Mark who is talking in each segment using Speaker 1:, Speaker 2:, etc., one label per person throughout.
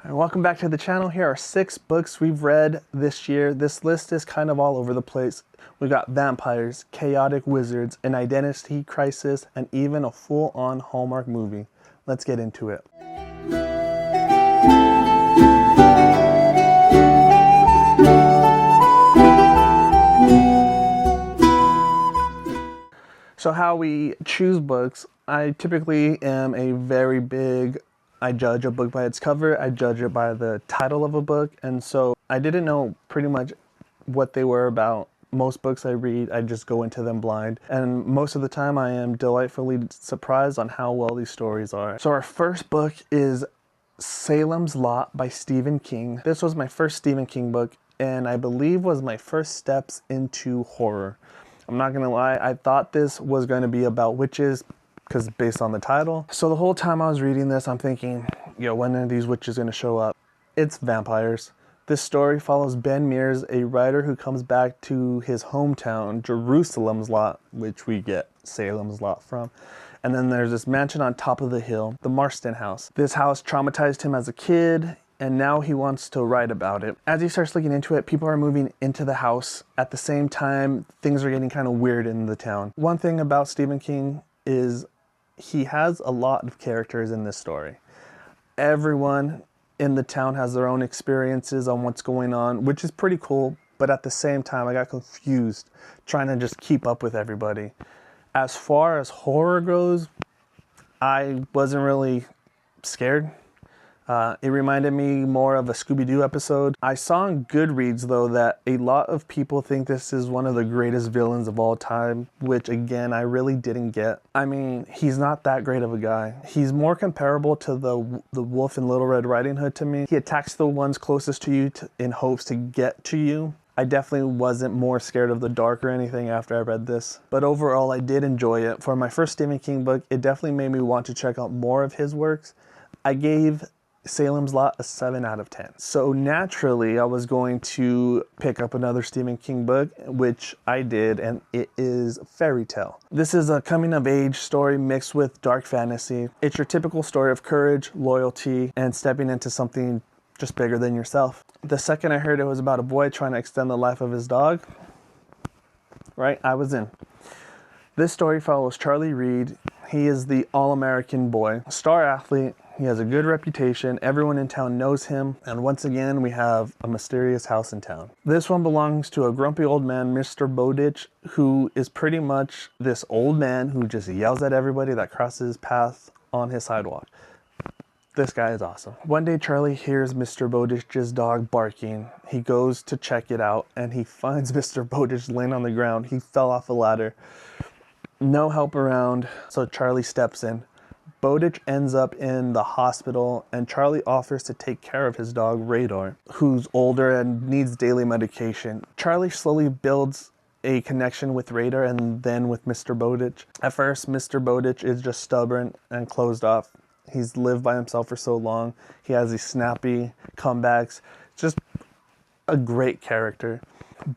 Speaker 1: And welcome back to the channel. Here are 6 books we've read this year. This list is kind of all over the place. We've got vampires, chaotic wizards, an identity crisis, and even a full-on Hallmark movie. Let's get into it. So how we choose books, I typically am a very big, I judge a book by its cover, I judge it by the title of a book, and so I didn't know pretty much what they were about. Most books I read, I just go into them blind, and most of the time I am delightfully surprised on how well these stories are. So our first book is Salem's Lot by Stephen King. This was my first Stephen King book, and I believe was my first steps into horror. I'm not gonna lie, I thought this was gonna be about witches, because based on the title. So the whole time I was reading this, I'm thinking, yo, when are these witches gonna show up? It's vampires. This story follows Ben Mears, a writer who comes back to his hometown, Jerusalem's Lot, which we get Salem's Lot from. And then there's this mansion on top of the hill, the Marston house. This house traumatized him as a kid, and now he wants to write about it. As he starts looking into it, people are moving into the house. At the same time, things are getting kind of weird in the town. One thing about Stephen King is he has a lot of characters in this story. Everyone in the town has their own experiences on what's going on, which is pretty cool, but at the same time, I got confused trying to just keep up with everybody. As far as horror goes, I wasn't really scared. It reminded me more of a Scooby-Doo episode. I saw on Goodreads, though, that a lot of people think this is one of the greatest villains of all time, which, again, I really didn't get. I mean, he's not that great of a guy. He's more comparable to the wolf in Little Red Riding Hood to me. He attacks the ones closest to you in hopes to get to you. I definitely wasn't more scared of the dark or anything after I read this. But overall, I did enjoy it. For my first Stephen King book, it definitely made me want to check out more of his works. I gave Salem's Lot a 7 out of 10. So naturally, I was going to pick up another Stephen King book, which I did, and it is Fairy Tale. This is a coming-of-age story mixed with dark fantasy. It's your typical story of courage, loyalty, and stepping into something just bigger than yourself. The second I heard it was about a boy trying to extend the life of his dog, right, I was in. This story follows Charlie Reed. He is the all-American boy, star athlete. He has a good reputation, everyone in town knows him, and once again we have a mysterious house in town. This one belongs to a grumpy old man, Mr. Bowditch, who is pretty much this old man who just yells at everybody that crosses his path on his sidewalk. This guy is awesome. One day Charlie hears Mr. Bowditch's dog barking. He goes to check it out and he finds Mr. Bowditch laying on the ground. He fell off a ladder. No help around, so Charlie steps in. Bowditch ends up in the hospital and Charlie offers to take care of his dog Radar, who's older and needs daily medication. Charlie slowly builds a connection with Radar and then with Mr. Bowditch. At first, Mr. Bowditch is just stubborn and closed off. He's lived by himself for so long. He has these snappy comebacks. Just a great character.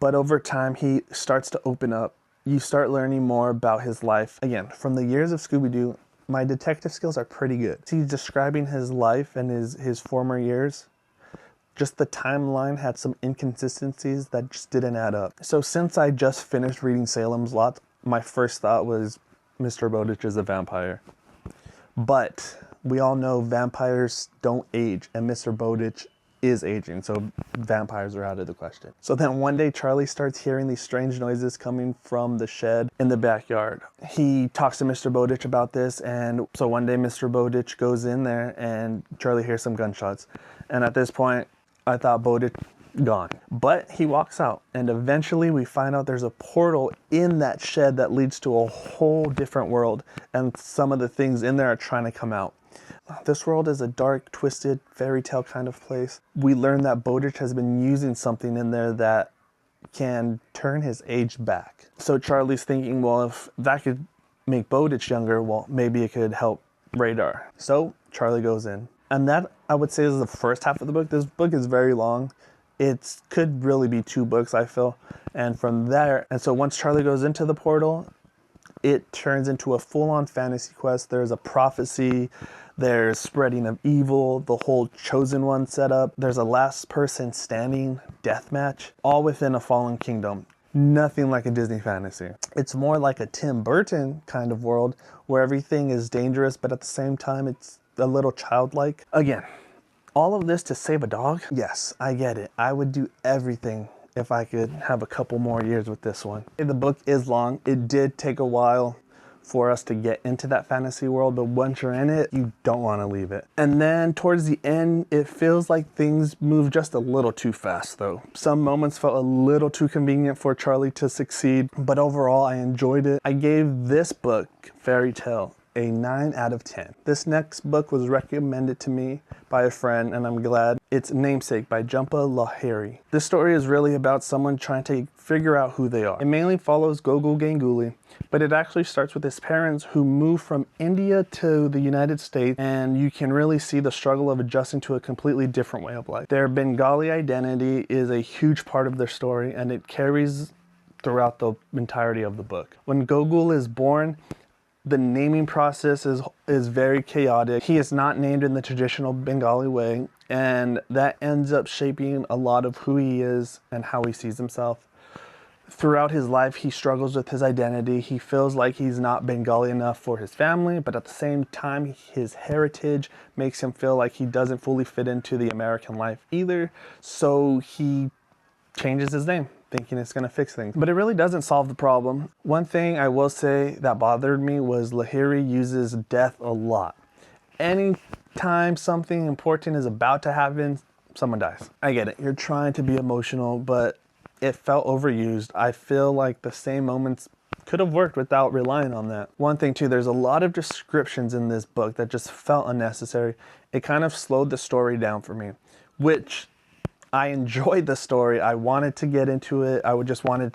Speaker 1: But over time, he starts to open up. You start learning more about his life. Again, from the years of Scooby-Doo, my detective skills are pretty good. He's describing his life and his former years. Just the timeline had some inconsistencies that just didn't add up. So since I just finished reading Salem's Lot, my first thought was Mr. Bowditch is a vampire. But we all know vampires don't age, and Mr. Bowditch is aging, so vampires are out of the question. So then one day Charlie starts hearing these strange noises coming from the shed in the backyard. He talks to Mr. Bowditch about this, and so one day Mr. Bowditch goes in there and Charlie hears some gunshots. And at this point, I thought Bowditch gone. But he walks out, and eventually we find out there's a portal in that shed that leads to a whole different world, and some of the things in there are trying to come out. This world is a dark, twisted, fairy tale kind of place. We learn that Bowditch has been using something in there that can turn his age back. So Charlie's thinking, well, if that could make Bowditch younger, well, maybe it could help Radar. So Charlie goes in. And that, I would say, is the first half of the book. This book is very long. It could really be 2 books, I feel. And from there, and so once Charlie goes into the portal, it turns into a full-on fantasy quest. There's a prophecy. There's spreading of evil, the whole chosen one setup. There's a last person standing death match, all within a fallen kingdom. Nothing like a Disney fantasy. It's more like a Tim Burton kind of world where everything is dangerous, but at the same time, it's a little childlike. Again, all of this to save a dog? Yes, I get it. I would do everything if I could have a couple more years with this one. The book is long. It did take a while for us to get into that fantasy world, but once you're in it, you don't want to leave it. And then towards the end, it feels like things move just a little too fast though. Some moments felt a little too convenient for Charlie to succeed, but overall I enjoyed it. I gave this book, Fairy Tale, a 9 out of 10. This next book was recommended to me by a friend, and I'm glad. It's Namesake by Jhumpa Lahiri. This story is really about someone trying to figure out who they are. It mainly follows Gogol Ganguly, but it actually starts with his parents who moved from India to the United States, and you can really see the struggle of adjusting to a completely different way of life. Their Bengali identity is a huge part of their story, and it carries throughout the entirety of the book. When Gogol is born, the naming process is very chaotic. He is not named in the traditional Bengali way, and that ends up shaping a lot of who he is and how he sees himself. Throughout his life, he struggles with his identity. He feels like he's not Bengali enough for his family, but at the same time, his heritage makes him feel like he doesn't fully fit into the American life either, so he changes his name, thinking it's going to fix things. But it really doesn't solve the problem. One thing I will say that bothered me was Lahiri uses death a lot. Anytime something important is about to happen, someone dies. I get it. You're trying to be emotional, but it felt overused. I feel like the same moments could have worked without relying on that. One thing too, there's a lot of descriptions in this book that just felt unnecessary. It kind of slowed the story down for me, which I enjoyed the story. I wanted to get into it. I just wanted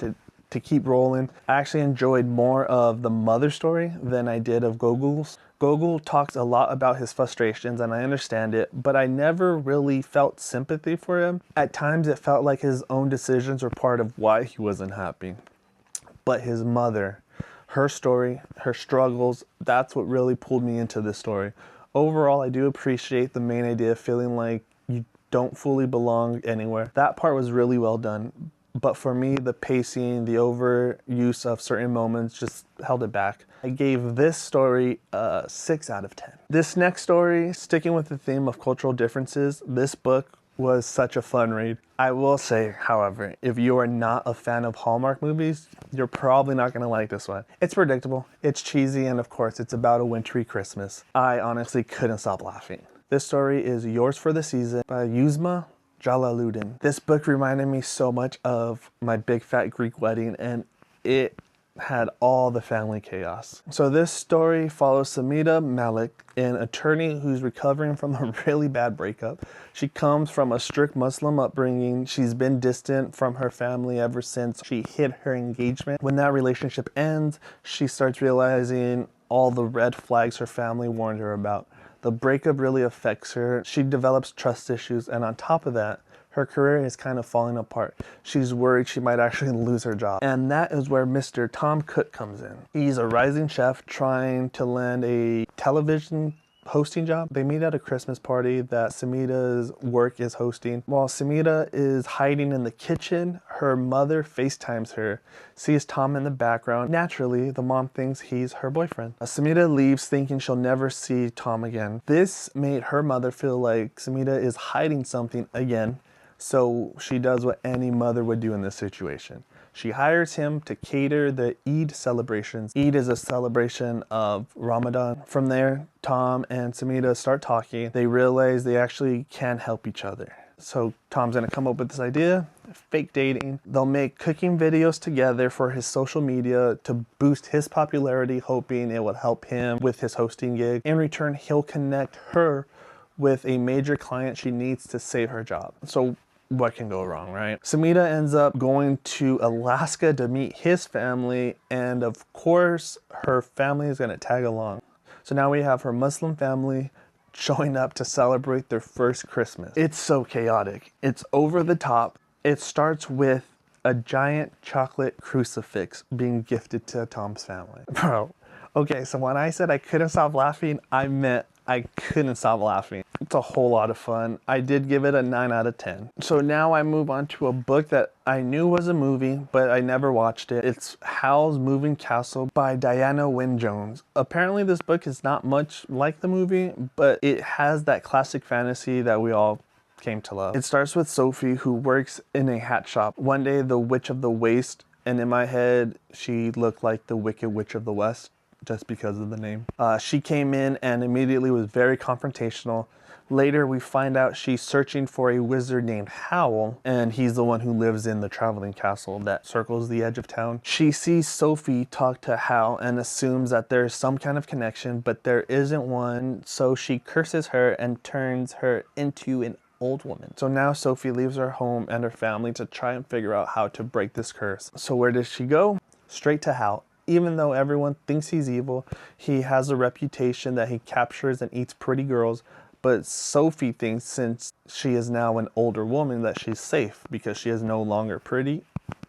Speaker 1: to keep rolling. I actually enjoyed more of the mother story than I did of Gogol's. Gogol talks a lot about his frustrations, and I understand it, but I never really felt sympathy for him. At times it felt like his own decisions were part of why he wasn't happy. But his mother, her story, her struggles, that's what really pulled me into this story. Overall, I do appreciate the main idea of feeling like you don't fully belong anywhere. That part was really well done. But for me, the pacing, the overuse of certain moments just held it back. I gave this story a 6 out of 10. This next story, sticking with the theme of cultural differences, this book was such a fun read. I will say, however, if you are not a fan of Hallmark movies, you're probably not going to like this one. It's predictable, it's cheesy, and of course, it's about a wintry Christmas. I honestly couldn't stop laughing. This story is Yours for the Season by Yuzma Jalaluddin. This book reminded me so much of My Big Fat Greek Wedding, and it had all the family chaos. So this story follows Samita Malik, an attorney who's recovering from a really bad breakup. She comes from a strict Muslim upbringing. She's been distant from her family ever since she hid her engagement. When that relationship ends, she starts realizing all the red flags her family warned her about. The breakup really affects her. She develops trust issues, and on top of that, her career is kind of falling apart. She's worried she might actually lose her job. And that is where Mr. Tom Cook comes in. He's a rising chef trying to land a television hosting job. They meet at a Christmas party that Samita's work is hosting. While Samita is hiding in the kitchen, her mother FaceTimes her, sees Tom in the background. Naturally, the mom thinks he's her boyfriend. Samita leaves thinking she'll never see Tom again. This made her mother feel like Samita is hiding something again, so she does what any mother would do in this situation. She hires him to cater the Eid celebrations. Eid is a celebration of Ramadan. From there, Tom and Samita start talking. They realize they actually can help each other. So Tom's gonna come up with this idea, fake dating. They'll make cooking videos together for his social media to boost his popularity, hoping it would help him with his hosting gig. In return, he'll connect her with a major client she needs to save her job. So what can go wrong, right? Samita ends up going to Alaska to meet his family, and of course, her family is gonna tag along. So now we have her Muslim family showing up to celebrate their first Christmas. It's so chaotic. It's over the top. It starts with a giant chocolate crucifix being gifted to Tom's family. Bro, okay, so when I said I couldn't stop laughing, I meant I couldn't stop laughing. It's a whole lot of fun. I did give it a 9 out of 10. So now I move on to a book that I knew was a movie, but I never watched it. It's Howl's Moving Castle by Diana Wynne Jones. Apparently this book is not much like the movie, but it has that classic fantasy that we all came to love. It starts with Sophie, who works in a hat shop. One day, the Witch of the Waste, and in my head, she looked like the Wicked Witch of the West, just because of the name. She came in and immediately was very confrontational. Later, we find out she's searching for a wizard named Howl, and he's the one who lives in the traveling castle that circles the edge of town. She sees Sophie talk to Howl and assumes that there's some kind of connection, but there isn't one, so she curses her and turns her into an old woman. So now Sophie leaves her home and her family to try and figure out how to break this curse. So where does she go? Straight to Howl. Even though everyone thinks he's evil, he has a reputation that he captures and eats pretty girls, but Sophie thinks since she is now an older woman that she's safe because she is no longer pretty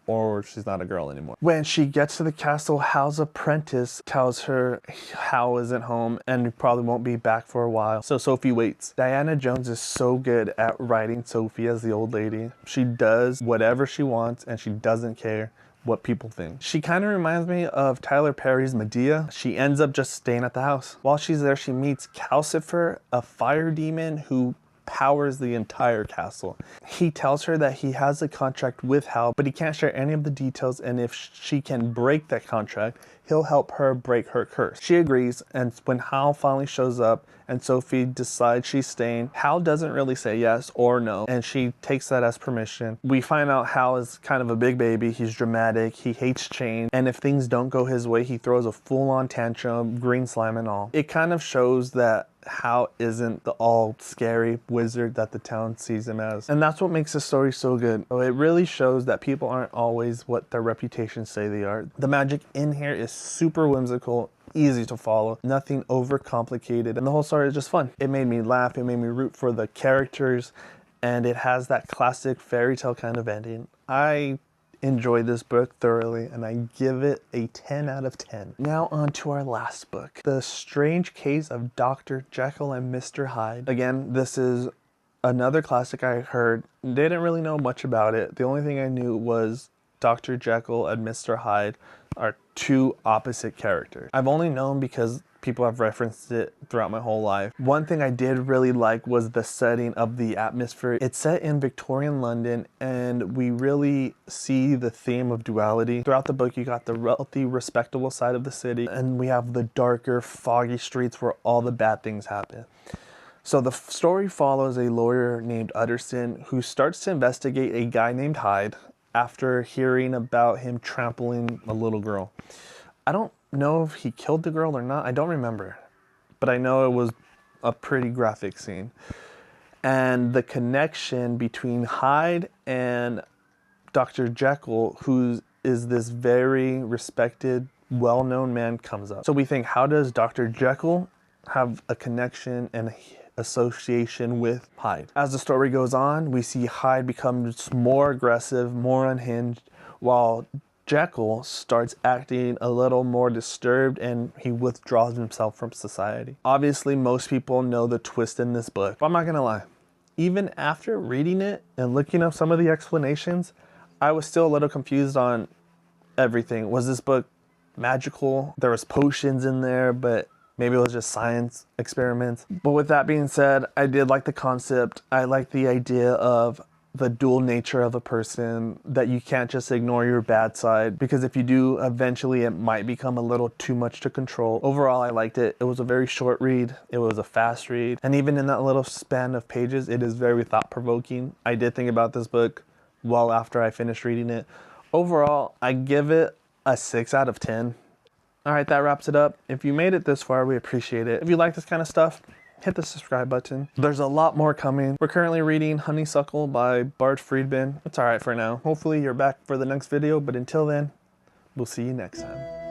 Speaker 1: or she's not a girl anymore. When she gets to the castle, Howl's apprentice tells her Howl isn't home and probably won't be back for a while. So Sophie waits. Diana Jones is so good at writing Sophie as the old lady. She does whatever she wants and she doesn't care what people think. She kind of reminds me of Tyler Perry's Medea. She ends up just staying at the house. While she's there, she meets Calcifer, a fire demon who powers the entire castle. He tells her that he has a contract with Howl, but he can't share any of the details, and if she can break that contract, he'll help her break her curse. She agrees, and when Howl finally shows up and Sophie decides she's staying, Howl doesn't really say yes or no, and she takes that as permission. We find out Howl is kind of a big baby. He's dramatic, he hates change, and if things don't go his way, he throws a full-on tantrum, green slime and all. It kind of shows that Howl isn't the all scary wizard that the town sees him as. And that's what makes the story so good. So it really shows that people aren't always what their reputations say they are. The magic in here is super whimsical, easy to follow, nothing overcomplicated, and the whole story is just fun. It made me laugh, it made me root for the characters, and it has that classic fairy tale kind of ending. I enjoyed this book thoroughly and I give it a 10 out of 10. Now on to our last book, The Strange Case of Dr. Jekyll and Mr. Hyde. Again, this is another classic I heard. Didn't really know much about it. The only thing I knew was Dr. Jekyll and Mr. Hyde are two opposite characters. I've only known because people have referenced it throughout my whole life. One thing I did really like was the setting of the atmosphere. It's set in Victorian London and we really see the theme of duality. Throughout the book you got the wealthy, respectable side of the city and we have the darker, foggy streets where all the bad things happen. So the story follows a lawyer named Utterson who starts to investigate a guy named Hyde after hearing about him trampling a little girl. I don't know if he killed the girl or not. I don't remember, but I know it was a pretty graphic scene. And the connection between Hyde and Dr. Jekyll, who is this very respected, well-known man, comes up. So we think, how does Dr. Jekyll have a connection and association with Hyde? As the story goes on, we see Hyde becomes more aggressive, more unhinged, while Jekyll starts acting a little more disturbed and he withdraws himself from society. Obviously, most people know the twist in this book, but I'm not gonna lie. Even after reading it and looking up some of the explanations, I was still a little confused on everything. Was this book magical? There was potions in there, but maybe it was just science experiments. But with that being said, I did like the concept. I like the idea of the dual nature of a person, that you can't just ignore your bad side, because if you do, eventually it might become a little too much to control. Overall, I liked it. It was a very short read. It was a fast read. And even in that little span of pages, it is very thought-provoking. I did think about this book well after I finished reading it. Overall, I give it a 6 out of 10. All right, that wraps it up. If you made it this far, we appreciate it. If you like this kind of stuff, hit the subscribe button. There's a lot more coming. We're currently reading Honeysuckle by Bart Friedman. It's all right for now. Hopefully you're back for the next video, but until then, we'll see you next time.